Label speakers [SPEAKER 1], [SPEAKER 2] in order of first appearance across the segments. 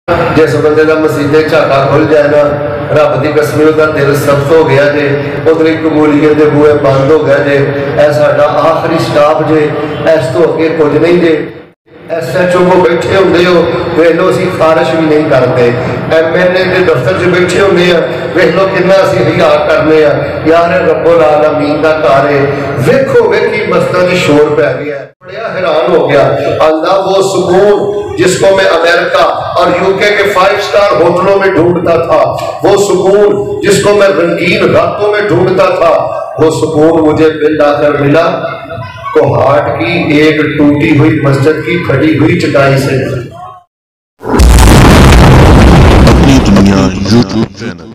[SPEAKER 1] جس بندے کا مسیطے جھاکا کھل جائے نا، رب کی قسم وہ دل سخت ہو گیا جے، ادھر قبولیت کے بوئے بند ہو گیا جے، اے ساڈا آخری سٹاپ جے، اس تو اگے کچھ نہیں جے۔ ایس ایچ او کو بیٹھے ہوندے ہو، ویکھ لو اسی خارش بھی نہیں کرتے، ایم این اے کے دفتر چ بیٹھے ہوندے ہیں، ویکھ لو کتنا اسی حیا کرنے ہیں، یار رب العالمین دا گھر ہے، ویکھو ویکھی مسجد میں شور پہ گیا ہے۔ بڑا حیران ہو گیا، اللہ وہ سکون جس کو میں امریکہ اور یو کے 5 سٹار ہوٹلوں میں ڈھونڈتا تھا، وہ سکون جس کو میں رنگین راتوں میں ڈھونڈتا تھا، وہ سکون مجھے بالآخر ملا کوہاٹ کی ایک ٹوٹی ہوئی مسجد کی پھٹی ہوئی چٹائی سے۔
[SPEAKER 2] اپنی دنیا یوٹیوب چینل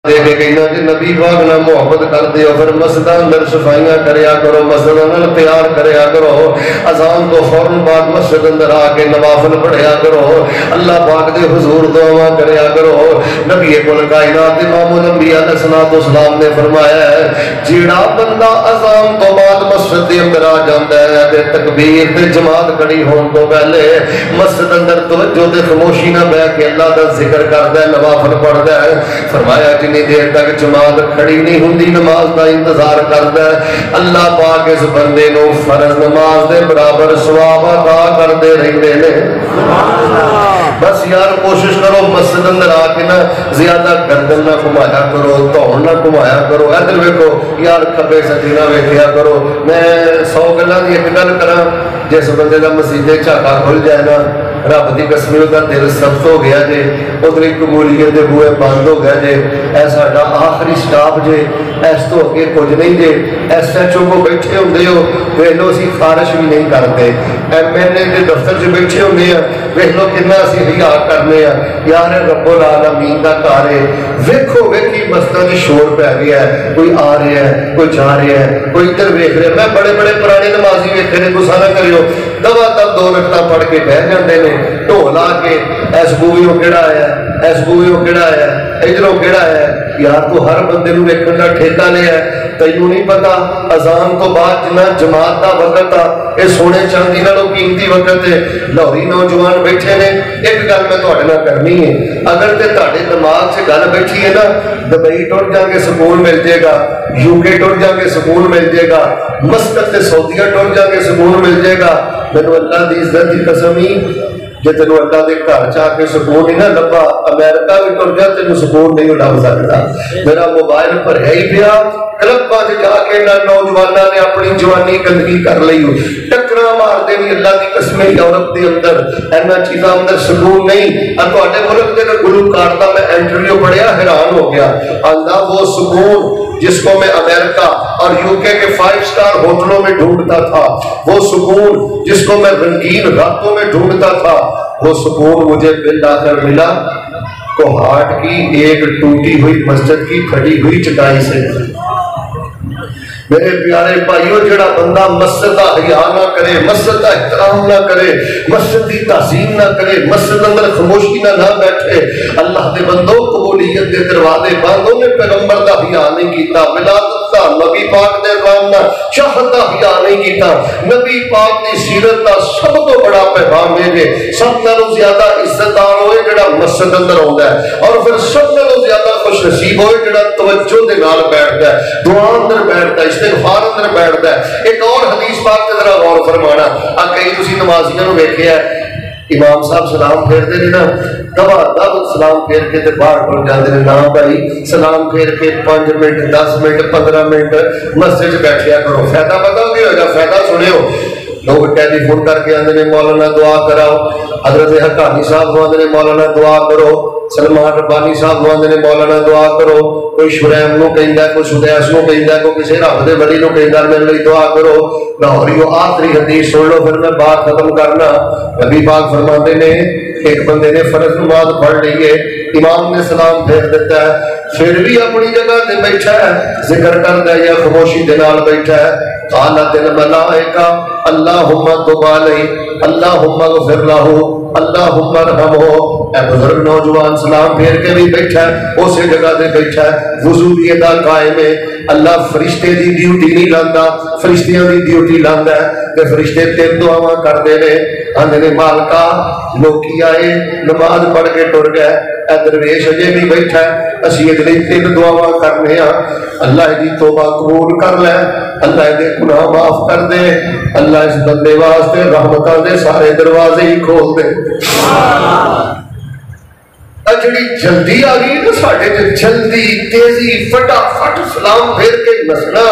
[SPEAKER 1] دیکھے کہنا کہ نبی پاک نہ محبت کر دیو، پھر مسجد اندر صفائیاں کریا کرو، مسجد اندر پیار کریا کرو، اذان تو فوراً بعد مسجد اندر آ کے نوافل پڑھیا کرو، اللہ پاک دے حضور دعا کریا کرو۔ نبی کل کائنات امام الانبیاء علیہ الصلوۃ والسلام نے فرمایا ہے جیڑا بندہ اذان تو بعد مسجد دے اندر آ جاندا ہے تے تکبیر تے جماعت کھڑی ہون تو پہلے مسجد اندر توجہ تے خاموشی نہ بیٹھ کے اللہ دا ذکر کردا ہے، نوافل پڑھدا ہے، فرمایا جتنی دیر تک جماعت کھڑی نہیں ہوندی نماز کا انتظار کرتا ہے، اللہ پاک اس بندے نو فرض نماز دے برابر ثواب عطا کردے رہندے نے۔ بس یار کوشش کرو مسجد اندر آ کے نا زیادہ گردن نہ گھمایا کرو، دھون نہ گھمایا کرو، ادھر ویکھو یار کھبے سجے نہ ویکھیا کرو۔ میں 100 گلاں دی ایک گل کراں، جس بندے کا مسیطے جھاکا کھل جائے نا، رب کی قسم وہ دل سخت ہو گیا جے، ادھر قبولیت کے بوئے بند ہو گیا جے، اے ساڈا آخری سٹاپ جے، اس تو اگے کچھ نہیں جے۔ ایس ایچ او کو بیٹھے ہوندے ہو، ویکھ لو اسی خارش بھی نہیں کرتے، ایم این اے کے دفتر چ بیٹھے ہوندے ہیں، ویکھ لو کتنا اسی حیا کرنے ہیں، یار رب العالمین دا گھر ہے، ویکھو ویکھی مسجد میں شور پہ گیا ہے، کوئی آ رہا ہے، کوئی جا رہا ہے، کوئی ادھر ویکھ رہا ہے۔ میں بڑے بڑے پرانے نمازی ویکھے نے، غصہ نہ کریو، دوا تب 2 رکعتاں پڑھ کے بہ جاندے نے، ڈھول آ کے اس بوئیوں کیڑا آیا، اس بوئیوں کیڑا آیا، ادھروں کیڑا آیا، یار تو ہر بندے نو ویکھن دا ٹھیکہ لیا ہے، تینوں نہیں پتا اذان تو بعد جنہ جماعت دا وقت آ، اے سونے چاندی نالوں قیمتی وقت ہے، لاہوری نوجوان بیٹھے نے۔ ایک گل میں تہاڈے نال کرنی ہے، اگر تے تہاڈے دماغ 'چ گل بیٹھی ہے نا دبئی ٹر جاؤ گے سکون مل جائے گا، یو کے ٹر جاؤ گے سکون مل جائے گا، مسقط تے سعودیہ ٹر جاؤ گے سکون مل جائے گا، مینوں اللہ دی عزت دی قسم ہی جے تینوں اللہ دے گھر چاہ کے سکون ہی نہ لبا، امریکہ بھی ٹر جا تینوں سکون نہیں لب سکتا۔ میرا موبائل پر ہے ہی پیا، کلباں تے جا کے نوجواناں نے اپنی جوانی گندگی کر لئی، ٹکراں مار دے بھی اللہ دی قسم یورپ دے اندر اینا چیزاں اندر سکون نہیں۔ اور تہاڈے ملک دے گلوکار دا میں انٹرویو پڑھیا حیران ہو گیا، اللہ وہ سکون جس کو میں امریکہ اور یو کے 5 سٹار ہوٹلوں میں ڈھونڈتا تھا، وہ سکون جس کو میں رنگین راتوں میں ڈھونڈتا تھا، وہ سکون مجھے بالآخر ملا کوہاٹ کی ایک ٹوٹی ہوئی مسجد کی پھٹی ہوئی چٹائی سے۔ میرے پیارے بھائیو، جڑا بندہ مسجد کا حیا نہ کرے، مسجد کا احترام نہ کرے، مسجد کی تعظیم نہ کرے، مسجد اندر خاموشی نہ بیٹھے، اللہ دے بندو قبولیت دے دروازے بند۔ انہیں پیغمبر کا حیا نہیں کیتا، ولادت کا نبی پاک دے نام شہادت کا حیا نہیں کیتا، نبی پاک دی سیرت کا سب تو بڑا پیغام ہے کہ سب نالوں زیادہ عزت دار ہوئے جڑا مسجد اندر آندا ہے، اور پھر سب نالوں زیادہ خوش نصیب ہوئے جڑا توجہ دے نال بیٹھدا ہے، دعا اندر بیٹھدا ہے، استغفار اندر بیٹھدا ہے۔ ایک اور حدیث پاک تے ذرا غور فرمانا، کئی تسی نمازیاں نو ویکھیا ہے امام صاحب سلام پھیرتے ہیں نا، دبا دب سلام پھیر کے تے باہر پڑ جاتے ہیں، نہ بھائی سلام پھیر کے 5 منٹ 10 منٹ 15 منٹ مسجد بیٹھیا کرو۔ فائدہ پتا ہو گیا، فائدہ سنو، لوگ ٹیلی فون کر کے آتے ہیں مولانا دعا کراؤ، حضرت حقانی صاحب آتے ہیں مولانا دعا کرو، سلمان ربانی صاحب آتے ہیں مولانا دعا کرو، کوئی شریم نو کہندا ہے، کوئی سدیس نو کہندا ہے، کوئی کسی رب دے ولی نو کہندا ہے میرے لیے دعا کرو۔ لاہوریو آخری حدیث سن لو پھر میں بات ختم کرنا۔ نبی پاک فرماتے نے ایک بندے نے فرض نماز پڑھ لی ہے، امام نے سلام پھیر دیتا ہے، پھر بھی اپنی جگہ تے بیٹھا ہے، ذکر کرتا ہے یا خاموشی دے نال بیٹھا ہے، قالت الملائکہ اللہم تب علیہ اللہم اغفر لہ اللہم ارحمہ اے بزرگ نوجوان سلام پھیر کے بھی بیٹھا ہے اسی جگہ دے بیٹھا ہے وضو بھی ادا قائم ہے اللہ فرشتے دی ڈیوٹی نہیں لاندا فرشتیاں دی ڈیوٹی لاندا ہے کہ فرشتے تین دعاواں کردے نے آندے نے مالکا لوکی آئے نماز پڑھ کے ٹر گئے اے درویش اجے بھی بیٹھا ہے اسی اگلی تین دعاواں کرنے ہاں اللہ دی توبہ قبول کر لے اللہ دے گناہ معاف کر دے اللہ اس بندے واسطے رحمتاں دے سارے دروازے ہی کھول دے جڑی جلدی آ گئی نا ساڈے تے جلدی تیزی فٹافٹ سلام پھیر کے نسنا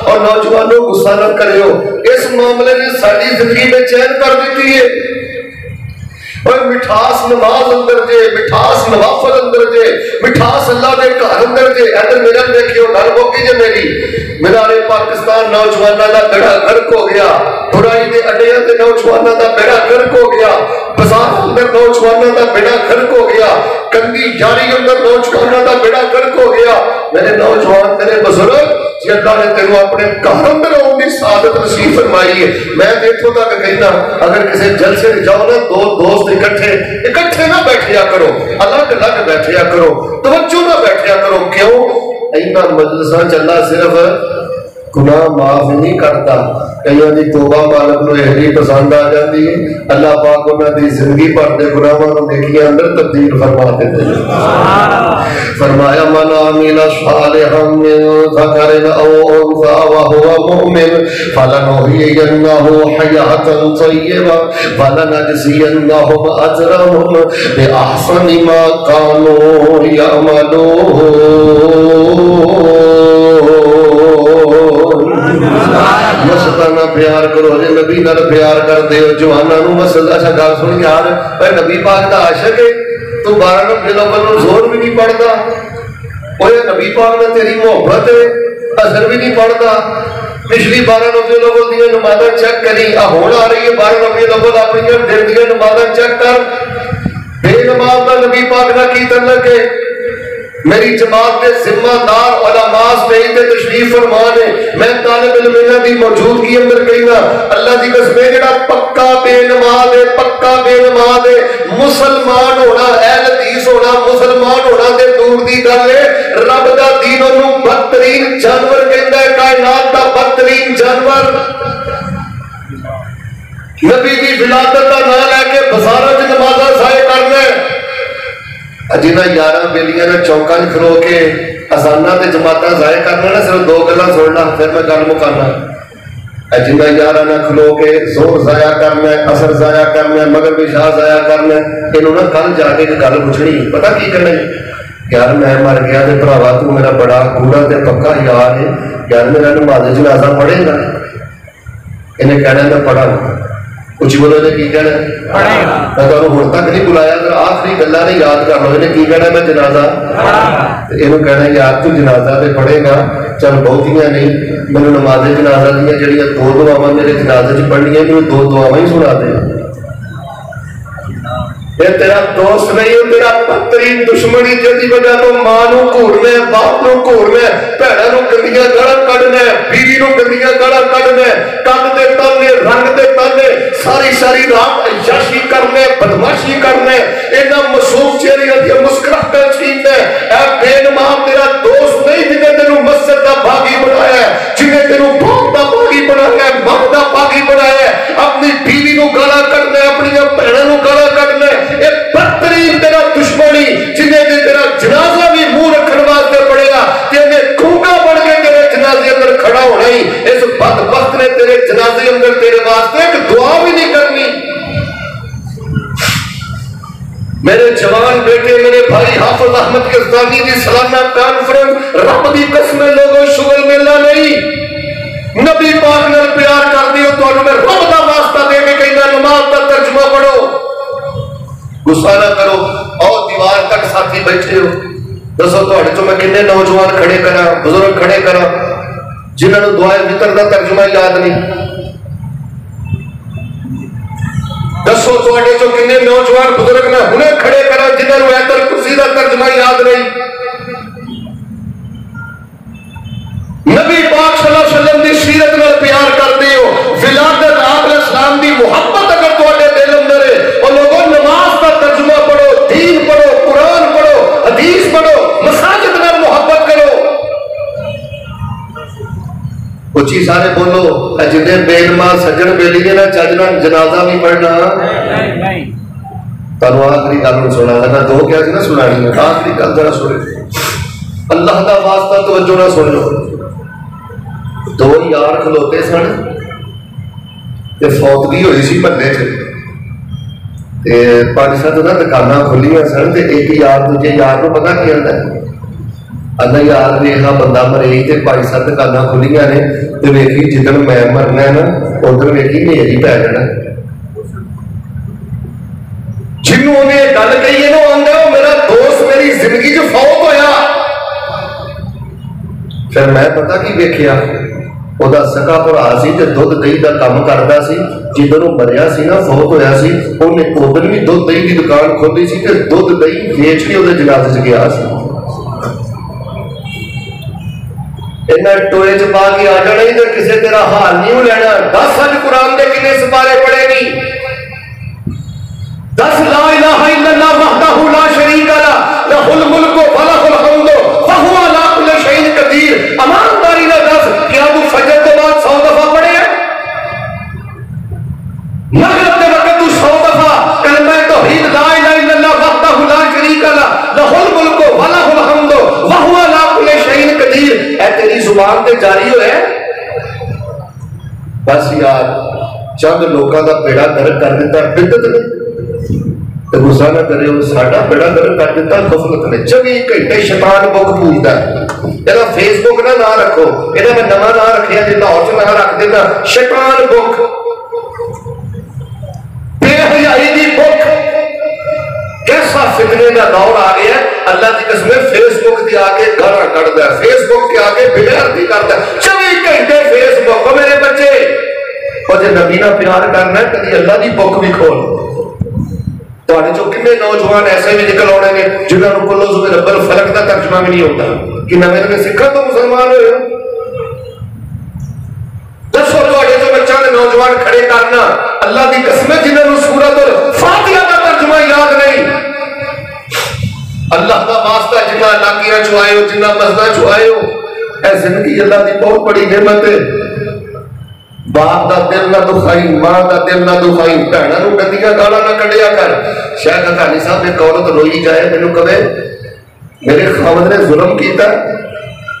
[SPEAKER 1] اور نوجوانوں غصہ نہ کریو اس معاملے نے ساری زندگی میں چین کر دیتی ہے اور مٹھاس نماز اندر جے مٹھاس نوافل اندر جے مٹھاس اللہ دے گھر اندر جے ادھر میرا دیکھیو گل موکی جے میری منارے پاکستان نوجواناں دا بیڑا غرق ہو گیا برائی دے اڈیاں تے نوجواناں دا بیڑا غرق ہو گیا بازار اندر نوجواناں دا بیڑا غرق ہو گیا کنگی جاری اندر نوجواناں دا بیڑا غرق ہو گیا میرے نوجوان میرے بزرگ جی اللہ نے تینوں اپنے گھر اندر آؤں کی سعادت نصیب فرمائی ہے میں اتوں تک کہنا اگر کسی جلسے جاؤ نا دو دوست اکٹھے نہ بیٹھیا کرو الگ الگ بیٹھیا کرو توجہ نہ بیٹھیا کرو کیوں اینا مجلساں چلا صرف گناہ معاف نہیں کرتا کئیوں دی توبہ مالک نو اہلی پسند آ جاتی ہے اللہ پاک انہاں دی زندگی پر دے گناہاں نو نیکیاں اندر تبدیل فرما دیتے ہیں فرمایا من عمل صالحا من ذکر او انثى وهو مؤمن فلنحيينه حياة طيبة ولنجزينهم اجرهم باحسن ما كانوا يعملون مسلانہ پیار کرو جے نبی نال پیار کر دیو جواناں نو مسل اچھا گل سن یار اے نبی پاک دا عاشق ہے تو 12 ربیع الاول نو زور بھی نہیں پڑھدا اوے نبی پاک نے تیری محبت ہے اثر بھی نہیں پڑھدا پچھلی 12 ربیع الاول دی نمازاں چیک کری آ ہن آ رہی ہے 12 ربیع الاول اپنی دل دی نمازاں چیک کر بے نماز دا نبی پاک دا کی تعلق ہے میری جماعت کے ذمہ دار علماء سٹیج تے تشریف فرما نے میں طالب علم دی موجودگی اندر کہنا اللہ دی قسم جڑا پکا بے نماز ہے مسلمان ہونا اہل حدیث ہونا مسلمان ہونا تے دور دی گل ہے رب دا دین انہوں بدترین جانور کہندا ہے کائنات دا بدترین جانور نبی دی ولادت دا نام لے کے بازاراں وچ نمازاں ضائع کرنا جنہاں 11 بیلیاں نے چوکاں کھلو کے اذاناں تے جماعتاں ضائع کرنا نا صرف 2 گلاں سننا پھر میں گل مکانا جنہاں 11 نہ کھلو کے زور ضائع کرنا اثر ضائع کرنا مغرب عشاء ضائع کرنا انہوں نے کل جا کے گل پوچھنی پتہ کی کرنا یار میں مر گیا تے بھراوا تو میرا بڑا گوڑا تے پکا یار ہے یار میرا نماز جنازہ پڑھے گا انہیں کہنا میں پڑھا کچھ بولو نے کی کہنا میں تو ہن تک نہیں بلایا اگر آخری گلاں نے یاد کر لو انہیں کی کہنا میں جنازہ انہوں کہنا یار تو جنازہ تے پڑھے گا چل بہتیاں نہیں میں نماز جنازہ دیاں جڑیاں 2 دعاواں میرے جنازے چ پڑھنیاں میں 2 دعاواں ہی سنا دے یہ تیرا دوست نہیں ہے تیرا بدترین دشمنی جدی وجہ تو ماں نو گھورنا ہے باپ نو گھورنا ہے بھڑا نو گندیاں گالاں کڈنا ہے بیوی نو گندیاں گالاں کڈنا ہے کد دے تانے رنگ دے تانے ساری رات عیاشی کرنے بدماشی کرنے انہاں معصوم چہریاں دی مسکراہٹاں چھیننا اے بے نماز تیرا دوست نہیں جنہیں تینوں مسجد دا باغی بنایا ہے جنہیں تینوں باپ دا باغی بنایا ہے ماں دا باغی بنایا ہے اپنی بیوی نو گالاں کڈنا ہے اپنی بہناں نو گالاں کڈنا ہے یہ بدترین تیرا دشمنی جنہیں تیرا جنازہ بھی منہ رکھنے واسطے پڑے گا تیرے کھونگا بڑھ کے تیرے جنازے اندر کھڑا ہونا ہی اس بدبخت نے تیرے جنازے اندر تیرے واسطے ایک دعا بھی نہیں کرنی میرے جوان بیٹے میرے بھائی حافظ احمد کردانی دی سالانہ کانفرنس رب دی قسم لوگوں شغل ملنا نہیں نبی پاک نے پیار کر دیو تو میں رب دا واسطہ دے کے کہنا نماز کا ترجمہ پڑھو غصہ نہ کرو اور دیوار تک ساتھی بیٹھے ہو دسو تواڈے چوں میں کتنے نوجوان کھڑے کراں بزرگ کھڑے کراں جنہاں نوں دعائے وتر دا ترجمہ یاد نہیں دسو تواڈے چوں کتنے نوجوان بزرگ میں ہنے کھڑے کراں جنہاں نوں آیت الکرسی دا ترجمہ یاد نہیں نبی پاک صلی اللہ علیہ وسلم دی سیرت نال پیار کردے ہو ولادت آپ علیہ السلام دی محبت اگر تواڈے دل اندر ہے اور لوگوں نماز کا ترجمہ پڑھو دین اچھی سارے بولو. جنہیں بےنما سجن بیلی نے نا چجنا جنازہ بھی پڑھنا. تمہیں آخری گل سنا لگا, دو کیا نا سنانی ہے, آخری گل ذرا سنے, اللہ کا واسطہ توجہ نہ سن لو. دو یار کھلوتے سن تے فوتگی ہوئی سی محلے چ, 5-7 نا دکاناں کھلیاں سن تے ایک یار دوجے یار کو پتا کی آتا ہے, اللہ یار ویخا بندہ مرے تے 5-7 دکاناں کھلیاں نے تے ویکھی جدن میں مرنا ہے نا ادھر ویکھی میری پی جانا. جنوں نے گل کہی ہے آندا وہ میرا دوست میری زندگی چ فوت ہویا. پھر میں پتا کی ویکھیا, وہ سکا بھرا سی تے دودھ دہی کا کام کرتا سی. جدھر وہ مریا سی نا فوت ہویا سی انہیں ادھر بھی دودھ دہی کی دکان کھولی سی تے دودھ دہی ویچ کے وہ جنازے چ گیا سی. انہیں ٹوئے چ پا کے آ جانا تو کسی تیرا حال نہیں لینا. 10 اج قرآن کے کنے سپارے پڑے گی, 10 لا الہ الا اللہ وحدہ لا شریک لہ لہ الملک و لہ الحمد وہو علی کل شیء قدیر. ایمانداری نہ دس کیا تو فجر کے بعد 100 دفعہ پڑھے ہیں؟ مغرب کے وقت تو 100 دفعہ کلمہ توحید لا الہ الا اللہ وحدہ لا شریک لہ لہ الملک و لہ الحمد وہو علی کل شیء قدیر اے تیری زبان تے جاری ہوئے. بس یار چند لوگوں کا بیڑا گرک کر دیتا بدعت نے, تو غصہ نہ کرے, ساڈا بیڑا گرک کر دیتا غفلت نے. 24 گھنٹے شیطان بک پوجتا ہے. یہ فیس بک نہ رکھو, یہ میں نواں نہ رکھیا جی لاہور سے میں رکھ دیتا شیطان بک, بے حیائی دی بک. کیسا فتنے کا دور آ گیا ہے, اللہ کی قسم فیس بک کے آگے گانا کٹتا ہے, فیس بک کے آگے بےعزتی کرتا ہے. 24 گھنٹے فیس بک. میرے بچے اور جب نبی نہ پیار کرنا ہے کبھی اللہ کی بک بھی کھول. تھوڑے جو کنے نوجوان ایسے بھی نکل آنے نے جنہوں نے کلو زبر رب الفلق کا ترجمہ بھی نہیں ہوتا کہ نہ میرے سکھا تو مسلمان ہوئے ہو. دسو تھوڑے جو بچہ نے نوجوان کھڑے کرنا اللہ کی قسم جنہوں نے سورۃ الفاتحہ کا ترجمہ یاد نہیں. اللہ کا واسطہ جنہ علاقیاں چھوائے ہو, جنہ مسجداں چھوائے ہو, اے زندگی اللہ کی بہت بڑی نعمت ہے. باپ دا دل نہ دکھائی, ماں دا دل نہ دکھائی, بہنوں نو گندیاں گالاں نہ کڈیا کر. شاید حقانی صاحب ایک عورت روئی جائے مینوں کہے میرے خاوند نے ظلم کیتا,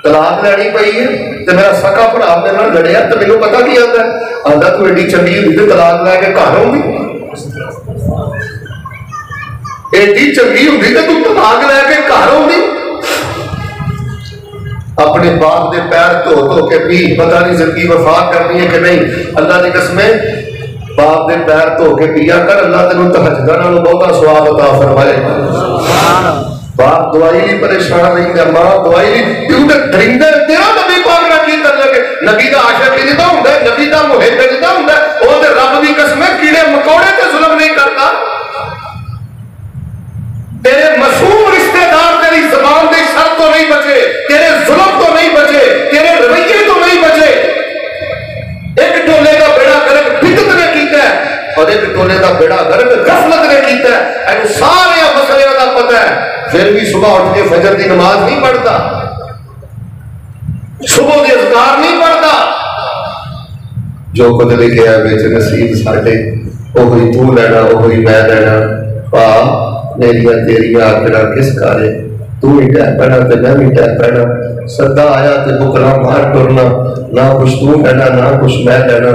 [SPEAKER 1] طلاق لینی پئی ہے تے میرا سکا بھرا میرے نال لڑیا تے مینوں پتہ کی آندا ہے, آندا تو ایڈی چنگی ہوئی تے طلاق لے کے گھر آؤں گی. ایڈی چنگی ہوئی تے تو طلاق لے کے گھر آؤں گی. اپنے باپ دے پیر دھو کے پی, پتہ نہیں زندگی وفا کرنی ہے کہ نہیں. اللہ کی قسم باپ دے پیر دھو کے پیا کر, اللہ تینوں تہجداں نالوں بہتا ثواب عطا فرمائے. باپ دوائی بھی پریشان نہیں ہے, ماں دوائی بھی کیونکہ درندے تیرا نبی پاک نہ کی کر لگے. نبی دا عاشق جدا ہوندا ہے, نبی دا محب جدا ہوندا ہے, او تے رب دی قسم کیڑے مکوڑے تے ظلم نہیں کرتا. تیرے معصوم رشتہ دار تیری زبان دے شر تو نہیں بچے, تیرے ظلم تو نہیں بچے, تیرے رویے تو نہیں بچے. ایک ٹولے کا بیڑا گرک بدعت نے کیتا ہے اور ایک ٹولے کا بیڑا گرک غفلت نے کیتا ہے. اینو سارے مسئلے کا پتہ ہے, پھر بھی صبح اٹھ کے فجر کی نماز نہیں پڑھتا, صبح کے اذکار نہیں پڑھتا. جو کچھ لکھیا ہے وچ نصیب ساڈے وہی تو لینا وہی میں لینا. پا میریاں تیریاں آخرا کس کارے, تو ہی ٹہ پینا تے میں بھی ٹہ پینا. سدا آیا تے بکرا مار ٹرنا, نہ کچھ تو لینا نہ کچھ میں لینا.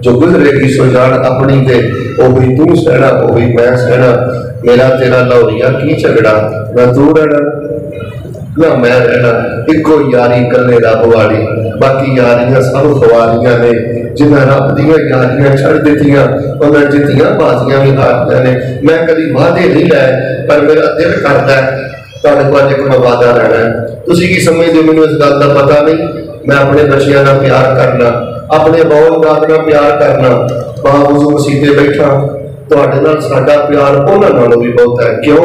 [SPEAKER 1] جو گزرے گی سو جان اپنی دے وہی تو سہنا وہی میں سہنا. میرا تیرا لوریا کی جھگڑا, نہ تو رہنا نہ میں رہنا. ایکو یاری کلے رب والی, باقی یاریاں سب خواریاں نے. جنہیں رب دیا یاریاں چھڑ دیتیاں انہیں جتیاں بازیاں بھی ہارتیاں نے. میں کبھی وعدے نہیں لائے پر میرا دل کرتا ہے تھوڑے کو اج میں وعدہ رہنا ہے. تسی کی سمجھدے مینوں اس گل کا پتہ نہیں. میں اپنے بچیاں نال پیار کرنا, اپنے باؤ داد نال پیار کرنا, باوضو مسیتے بیٹھا. تواڈے نال ساڈا پیار انہاں نالوں بھی بہت ہے. کیوں